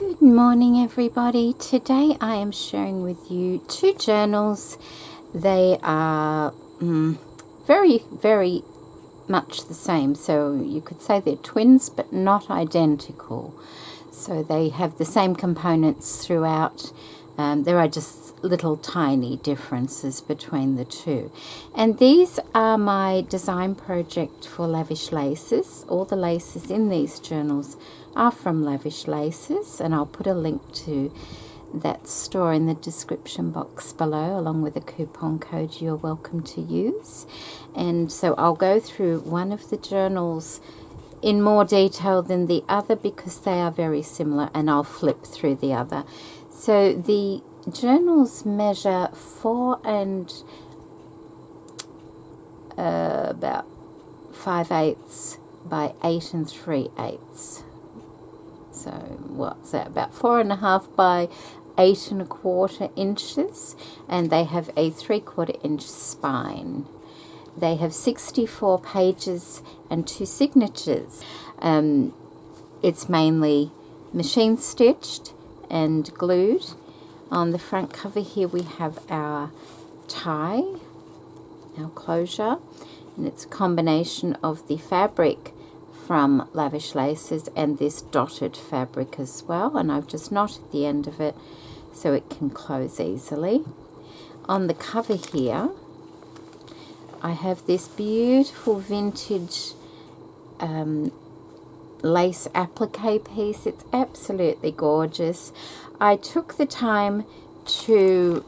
Good morning, everybody. Today I am sharing with you two journals. They are very, very much the same. So you could say they're twins, but not identical. So they have the same components throughout. There are just little tiny differences between the two. And these are my design project for Lavish Laces. All the laces in these journals are from Lavish Laces, and I'll put a link to that store in the description box below, along with a coupon code you're welcome to use. And so I'll go through one of the journals in more detail than the other because they are very similar, and I'll flip through the other. So the journals measure 4 and about 5/8 by 8 3/8. So what's that? About 4.5 by 8 1/4 inches, and they have a 3/4 inch spine. They have 64 pages and 2 signatures. It's mainly machine stitched and glued. On the front cover here we have our tie, our closure, and it's a combination of the fabric from Lavish Laces and this dotted fabric as well, and I've just knotted the end of it so it can close easily. On the cover here I have this beautiful vintage lace applique piece. It's absolutely gorgeous. I took the time to,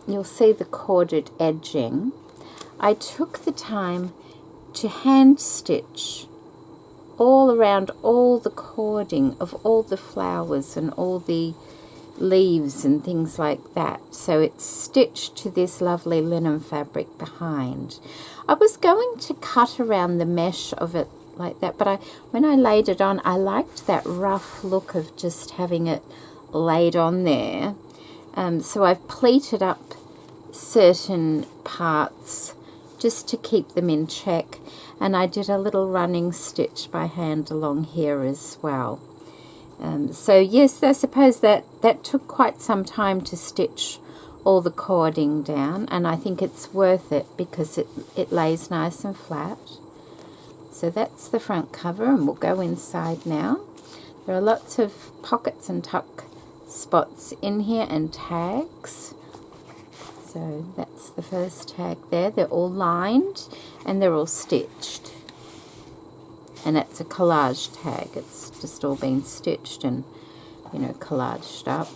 you'll see the corded edging, I took the time to hand stitch all around all the cording of all the flowers and all the leaves and things like that. So it's stitched to this lovely linen fabric behind. I was going to cut around the mesh of it like that, but when I laid it on, I liked that rough look of just having it laid on there. So I've pleated up certain parts just to keep them in check, and I did a little running stitch by hand along here as well. So yes, I suppose that took quite some time to stitch all the cording down, and I think it's worth it because it lays nice and flat. So that's the front cover, and we'll go inside now. There are lots of pockets and tuck spots in here and tags. So that's the first tag there. They're all lined and they're all stitched. And that's a collage tag. It's just all been stitched and, collaged up.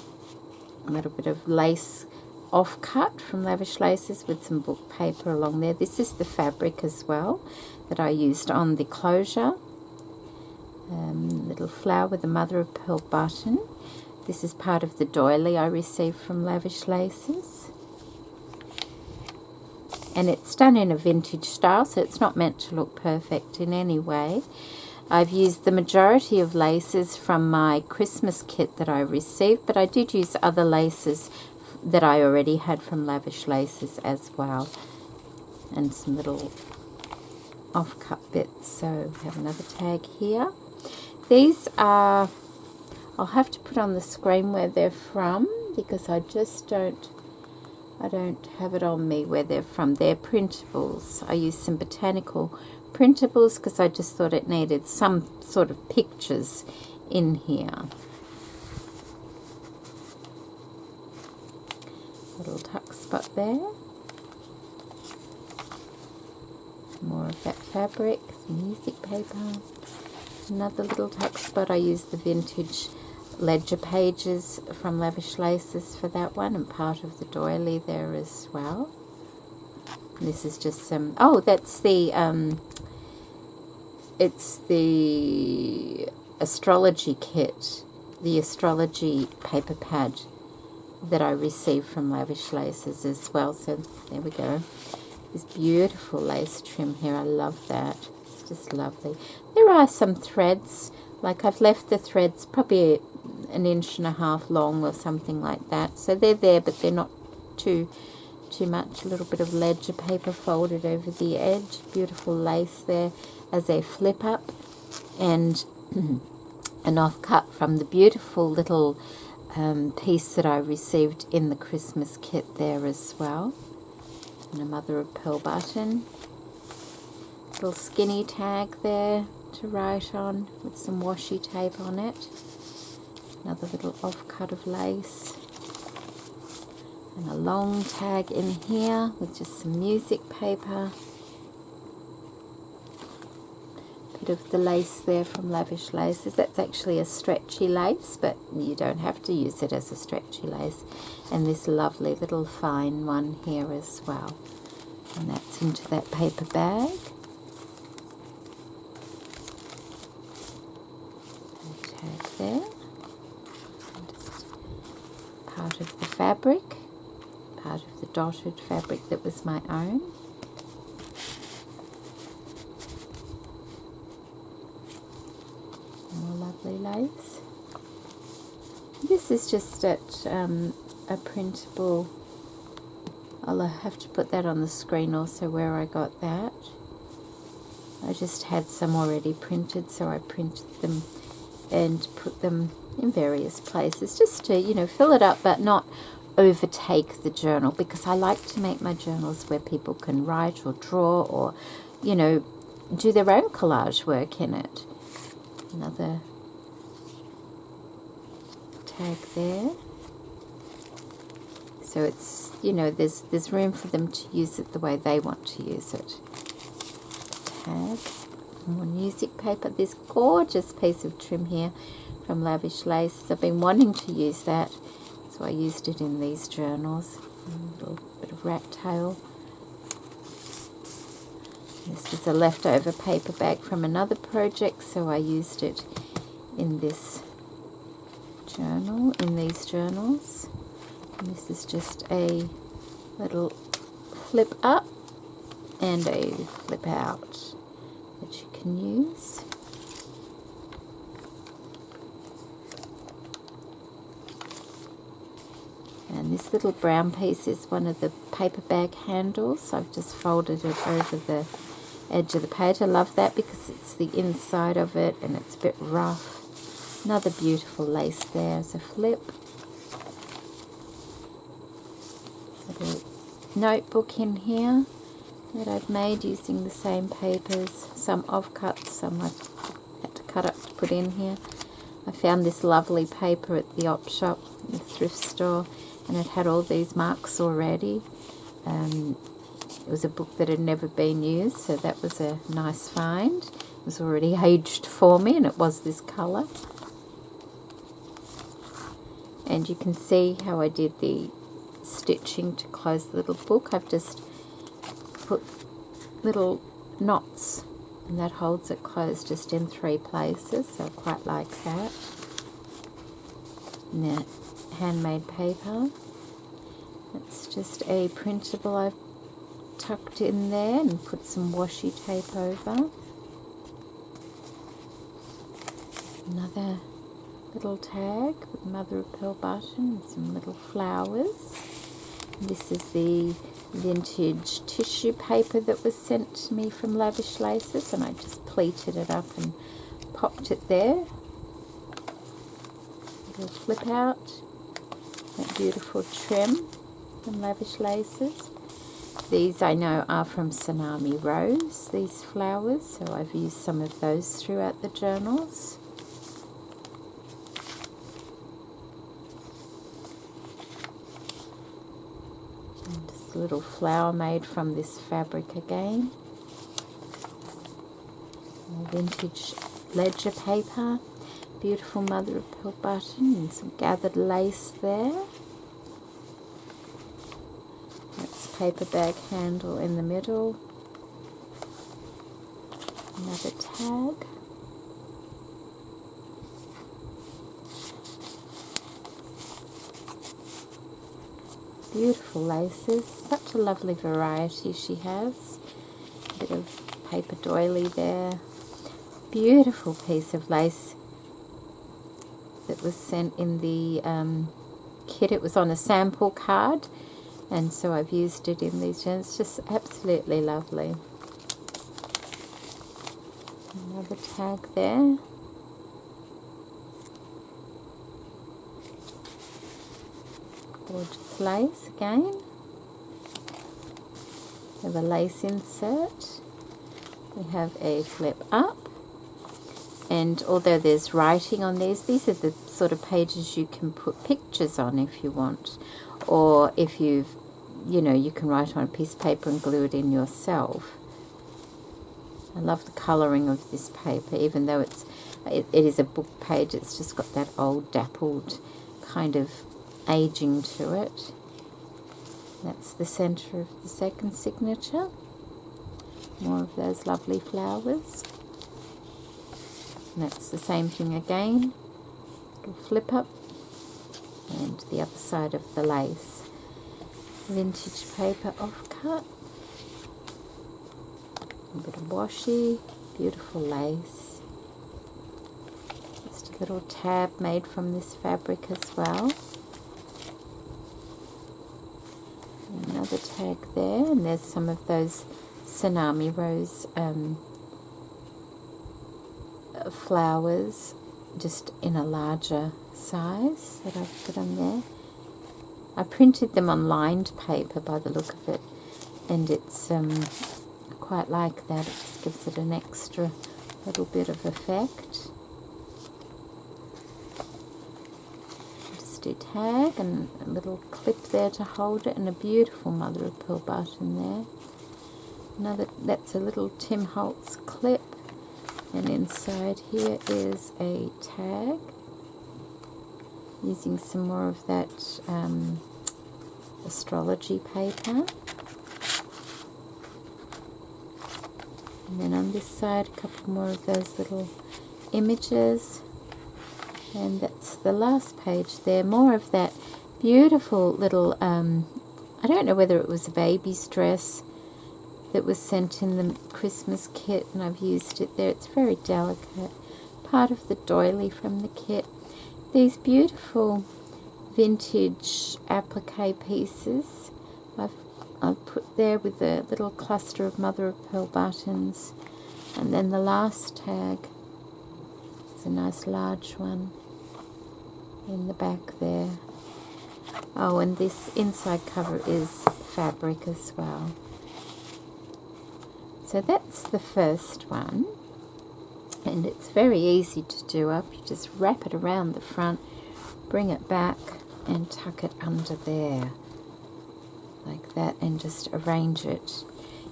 A little bit of lace offcut from Lavish Laces with some book paper along there. This is the fabric as well that I used on the closure. Little flower with a mother of pearl button. This is part of the doily I received from Lavish Laces. And it's done in a vintage style, so it's not meant to look perfect in any way. I've used the majority of laces from my Christmas kit that I received, but I did use other laces that I already had from Lavish Laces as well. And some little off-cut bits. So we have another tag here. These are, I'll have to put on the screen where they're from because I don't have it on me where they're from. They're printables. I used some botanical printables because I just thought it needed some sort of pictures in here. Little tuck spot there. More of that fabric, some music paper. Another little tuck spot. I used the vintage ledger pages from Lavish Laces for that one, and part of the doily there as well. And this is just some, that's the it's the astrology kit, the astrology paper pad that I received from Lavish Laces as well. So there we go. This beautiful lace trim here, I love that. It's just lovely. There are some threads, like I've left the threads probably 1.5 inches long or something like that. So they're there, but they're not too much. A little bit of ledger paper folded over the edge. Beautiful lace there as a flip up. And an offcut from the beautiful little piece that I received in the Christmas kit there as well. And a mother of pearl button. Little skinny tag there to write on with some washi tape on it. Another little offcut of lace. And a long tag in here with just some music paper. Bit of the lace there from Lavish Laces. That's actually a stretchy lace, but you don't have to use it as a stretchy lace. And this lovely little fine one here as well. And that's into that paper bag. And tag there. And just part of the fabric, part of the dotted fabric that was my own. Lace. This is just at a printable. I'll have to put that on the screen also where I got that. I just had some already printed, so I printed them and put them in various places just to, you know, fill it up but not overtake the journal, because I like to make my journals where people can write or draw or, you know, do their own collage work in it. Another tag there, so it's, you know, there's room for them to use it the way they want to use it. Tag, more music paper. This gorgeous piece of trim here from Lavish Laces. I've been wanting to use that, so I used it in these journals. A little bit of rat tail. This was a leftover paper bag from another project, so I used it in this journal, in these journals. And this is just a little flip up and a flip out that you can use. And this little brown piece is one of the paper bag handles. I've just folded it over the edge of the page. I love that because it's the inside of it and it's a bit rough. Another beautiful lace there as a flip. Little notebook in here that I've made using the same papers. Some offcuts, some I had to cut up to put in here. I found this lovely paper at the op shop, the thrift store, and it had all these marks already. It was a book that had never been used, so that was a nice find. It was already aged for me, and it was this colour. And you can see how I did the stitching to close the little book. I've just put little knots, and that holds it closed just in 3 places, so I quite like that. And that handmade paper. It's just a printable I've tucked in there and put some washi tape over. Another little tag with mother of pearl button and some little flowers. And this is the vintage tissue paper that was sent to me from Lavish Laces, and I just pleated it up and popped it there. Little flip out. That beautiful trim from Lavish Laces. These I know are from Tsunami Rose, these flowers, so I've used some of those throughout the journals. And just a little flower made from this fabric again. More vintage ledger paper. Beautiful mother of pearl button and some gathered lace there. That's paper bag handle in the middle. Another tag. Beautiful laces. Such a lovely variety she has. A bit of paper doily there. Beautiful piece of lace that was sent in the kit. It was on a sample card, and so I've used it in these gems. It's just absolutely lovely. Another tag there. Gorgeous lace again. We have a lace insert. We have a flip up. And although there's writing on these are the sort of pages you can put pictures on if you want. Or if you can write on a piece of paper and glue it in yourself. I love the colouring of this paper, even though it is a book page. It's just got that old dappled kind of aging to it. That's the centre of the second signature. More of those lovely flowers. And that's the same thing again. Little flip up. And the other side of the lace. Vintage paper offcut. A bit of washi. Beautiful lace. Just a little tab made from this fabric as well. Another tag there, and there's some of those tsunami rose flowers, just in a larger size that I've put on there. I printed them on lined paper by the look of it, and it's I quite like that. It just gives it an extra little bit of effect. Just do tag and a little clip there to hold it, and a beautiful mother of pearl button there. Another, that's a little Tim Holtz clip, and inside here is a tag using some more of that astrology paper. And then on this side, a couple more of those little images. And that's the last page there. More of that beautiful little, I don't know whether it was a baby's dress that was sent in the Christmas kit, and I've used it there. It's very delicate. Part of the doily from the kit. These beautiful vintage applique pieces I've put there with a little cluster of mother of pearl buttons. And then the last tag is a nice large one in the back there. Oh, and this inside cover is fabric as well. So that's the first one, and it's very easy to do up. You just wrap it around the front, bring it back and tuck it under there like that, and just arrange it.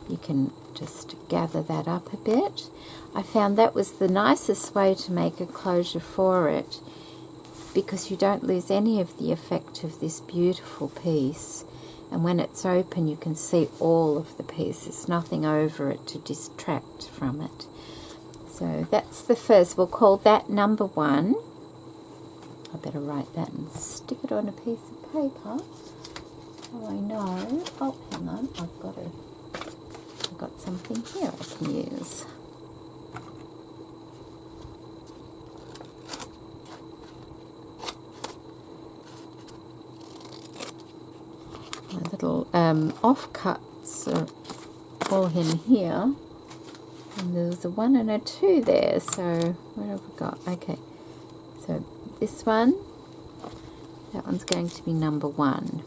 You can just gather that up a bit. I found that was the nicest way to make a closure for it, because you don't lose any of the effect of this beautiful piece, and when it's open you can see all of the pieces, nothing over it to distract from it. So that's the first. We'll call that number one. I better write that and stick it on a piece of paper so I know. Oh, hang on, I've got something here I can use. My little offcuts are all in here, and there's a 1 and a 2 there. So what have we got? Okay, so this one, that one's going to be number 1,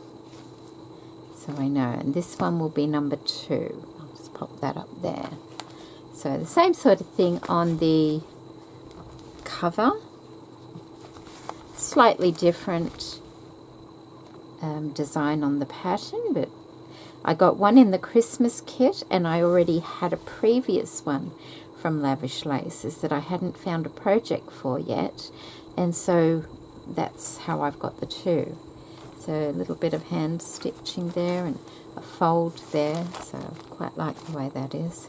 so I know, and this one will be number 2. I'll just pop that up there. So the same sort of thing on the cover, slightly different design on the pattern, but I got one in the Christmas kit, and I already had a previous one from Lavish Laces that I hadn't found a project for yet, and so that's how I've got the two. So a little bit of hand stitching there and a fold there, so I quite like the way that is.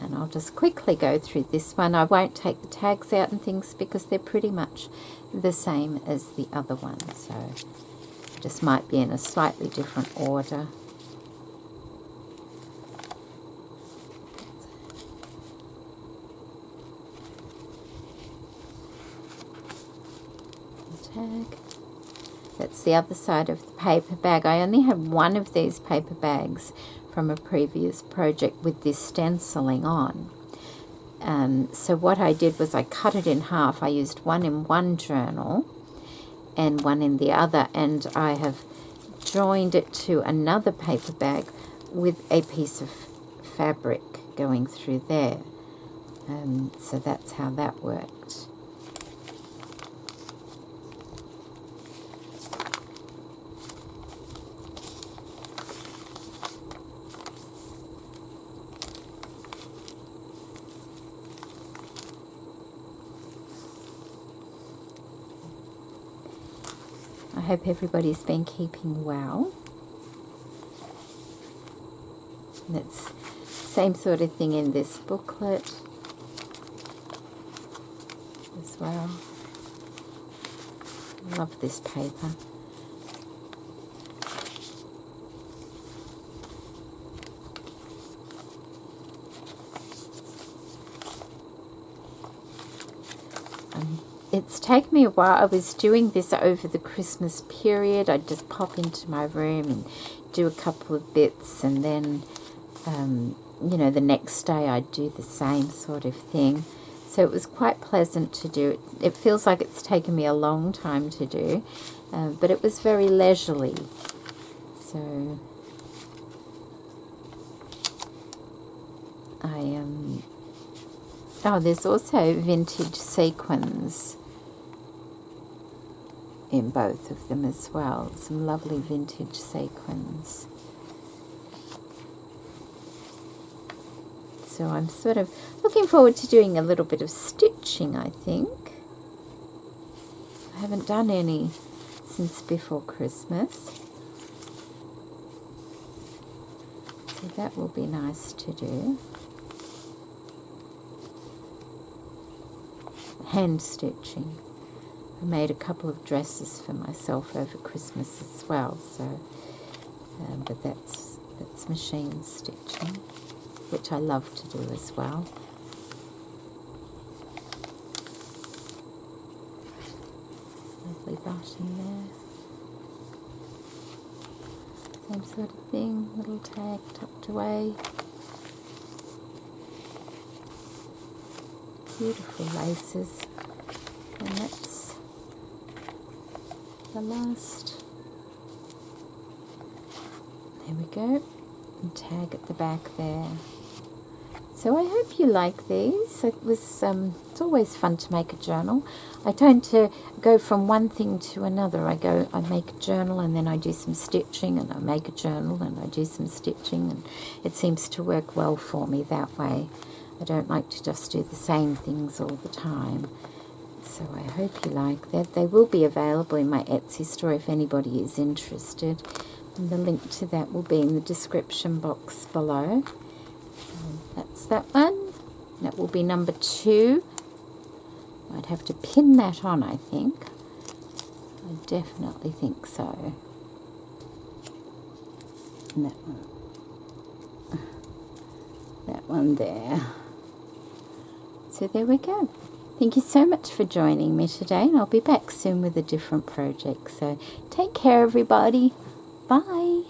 And I'll just quickly go through this one. I won't take the tags out and things because they're pretty much the same as the other one, so just might be in a slightly different order. Tag. That's the other side of the paper bag. I only have one of these paper bags from a previous project with this stenciling on. So what I did was I cut it in half. I used one in one journal and one in the other, and I have joined it to another paper bag with a piece of fabric going through there. So that's how that worked. I hope everybody's been keeping well. And it's same sort of thing in this booklet as well. Love this paper. It's taken me a while. I was doing this over the Christmas period. I'd just pop into my room and do a couple of bits, and then you know, the next day I'd do the same sort of thing. So it was quite pleasant to do it. It feels like it's taken me a long time to do, but it was very leisurely. So oh, there's also vintage sequins in both of them as well. Some lovely vintage sequins. So I'm sort of looking forward to doing a little bit of stitching, I think. I haven't done any since before Christmas. So that will be nice to do. Hand stitching. I made a couple of dresses for myself over Christmas as well, so but that's machine stitching, which I love to do as well. Lovely button there. Same sort of thing, little tag tucked away. Beautiful laces. And that's the last. There we go. And tag at the back there. So I hope you like these. It was it's always fun to make a journal. I tend to go from one thing to another. I make a journal, and then I do some stitching, and I make a journal, and I do some stitching, and it seems to work well for me that way. I don't like to just do the same things all the time. So I hope you like that. They will be available in my Etsy store if anybody is interested. And the link to that will be in the description box below. That's that one. That will be number 2. I'd have to pin that on, I think. I definitely think so. And that one. That one there. So there we go. Thank you so much for joining me today, and I'll be back soon with a different project. So take care, everybody. Bye.